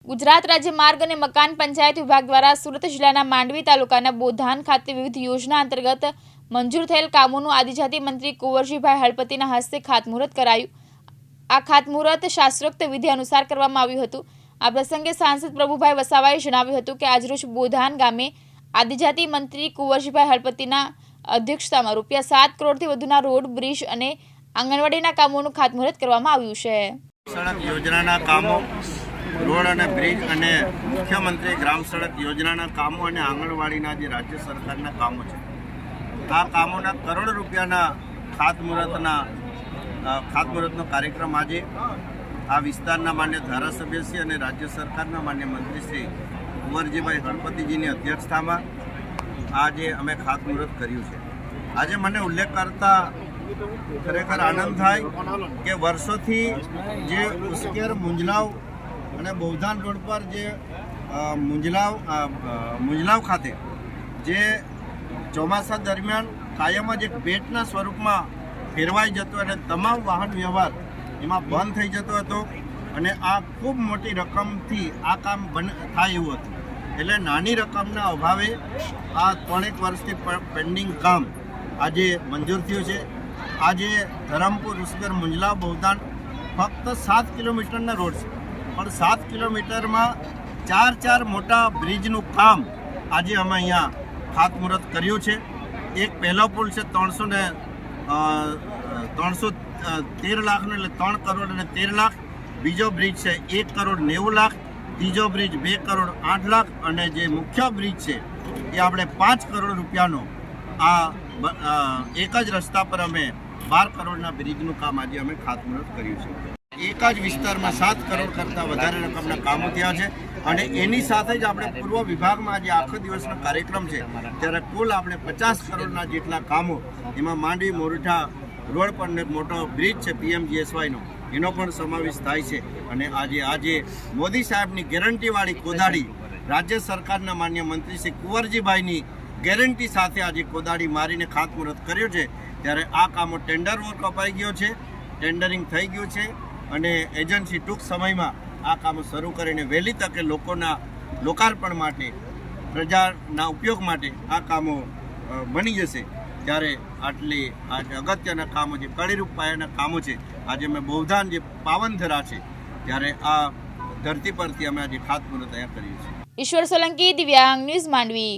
ગુજરાત રાજ્ય માર્ગ અને મકાન પંચાયત વિભાગ દ્વારા સુરત જિલ્લાના માંડવી તાલુકાના બોધાન ખાતે વિવિધ યોજના અંતર્ગત મંજૂર થયેલ કામોનું આદિજાતિ મંત્રી કુંવરજીભાઈ હળપતિના હસ્તે ખાતમુહૂર્ત કરાયું। આ ખાતમુહૂર્ત શાસ્ત્રોક્ત વિધિ અનુસાર કરવામાં આવ્યું હતું। આ પ્રસંગે સાંસદ પ્રભુભાઈ વસાવાએ જણાવ્યું હતું કે આજરોજ બોધાન ગામે આદિજાતિ મંત્રી કુંવરજીભાઈ હળપતિના અધ્યક્ષતામાં ₹7 કરોડથી વધુના રોડ, બ્રિજ અને આંગણવાડીના કામોનું ખાતમુહૂર્ત કરવામાં આવ્યું છે। સડક યોજનાના કામો, રોડ અને બ્રિજ અને મુખ્યમંત્રી ગ્રામ સડક યોજનાના કામો અને આંગણવાડીના જે રાજ્ય સરકારના કામો છે, આ કામોના કરોડ રૂપિયાના ખાતમુહૂર્તનો કાર્યક્રમ આજે આ વિસ્તારના માન્ય ધારાસભ્યશ્રી અને રાજ્ય સરકારના માન્ય મંત્રી શ્રી કુંવરજીભાઈ હળપતિજીની અધ્યક્ષતામાં આજે અમે ખાતમુહૂર્ત કર્યું છે। આજે મને ઉલ્લેખ કરતા ખરેખર આનંદ થાય કે વર્ષોથી જે ઉશ્કેર, મુંજલાવ અને બોધાન રોડ પર જે મુંજલાવ ખાતે જે ચોમાસા દરમિયાન કાયમ જ એક બેટના સ્વરૂપમાં ફેરવાઈ જતો અને તમામ વાહન વ્યવહાર એમાં બંધ થઈ જતો હતો અને આ ખૂબ મોટી રકમથી આ કામ થાય એવું હતું। એટલે નાની રકમના અભાવે આ 3 વર્ષથી પેન્ડિંગ કામ આજે મંજૂર થયું છે। આજે ધરમપુર, ઉશ્કેર, મુંજલાવ, બોધાન ફક્ત 7 કિલોમીટરના રોડ છે, પણ 7 કિલોમીટરમાં 4 મોટા બ્રિજનું કામ આજે અમે અહીંયા ખાતમુહૂર્ત કર્યું છે। એક પહેલો પુલ છે 313 લાખનો, એટલે 3 કરોડ અને 13 લાખ। બીજો બ્રિજ છે 1 કરોડ 90 લાખ। ત્રીજો બ્રિજ 2 કરોડ 8 લાખ અને જે મુખ્ય બ્રિજ છે એ આપણે 5 કરોડ રૂપિયાનો આ એક જ રસ્તા પર અમે 12 કરોડના બ્રિજનું કામ આજે અમે ખાતમુહૂર્ત કર્યું છે। એક જ વિસ્તારમાં 7 કરોડ કરતાં વધારે રકમના કામો થયા છે અને એની સાથે જ આપણે પૂર્વ વિભાગમાં આજે આખો દિવસનો કાર્યક્રમ છે ત્યારે કુલ આપણે 50 કરોડના જેટલા કામો, એમાં માંડવી મોરઠા રોડ પર એક મોટો બ્રિજ છે PMGSYનો, એનો પણ સમાવેશ થાય છે। અને આજે મોદી સાહેબની ગેરંટીવાળી કોદાળી, રાજ્ય સરકારના માન્ય મંત્રી શ્રી કુંવરજીભાઈની ગેરંટી સાથે આજે કોદાળી મારીને ખાતમુહૂર્ત કર્યું છે। ત્યારે આ કામો ટેન્ડર વર્ક અપાઈ ગયો છે, ટેન્ડરિંગ થઈ ગયું છે અને એજન્સી ટૂંક સમયમાં આ કામો શરૂ કરીને વહેલી તકે લોકોના લોકાર્પણ માટે, પ્રજાના ઉપયોગ માટે આ કામો બની જશે। ત્યારે આટલી અગત્યના કામો, જે કડીરૂપ પાયાના કામો છે, આજે અમે બોધાન જે પાવનધરા છે ત્યારે આ ધરતી પરથી અમે આજે ખાતમુહૂર્ત અહીંયા કર્યું છે। ઈશ્વર સોલંકી, દિવ્યાંગ ન્યૂઝ, માંડવી।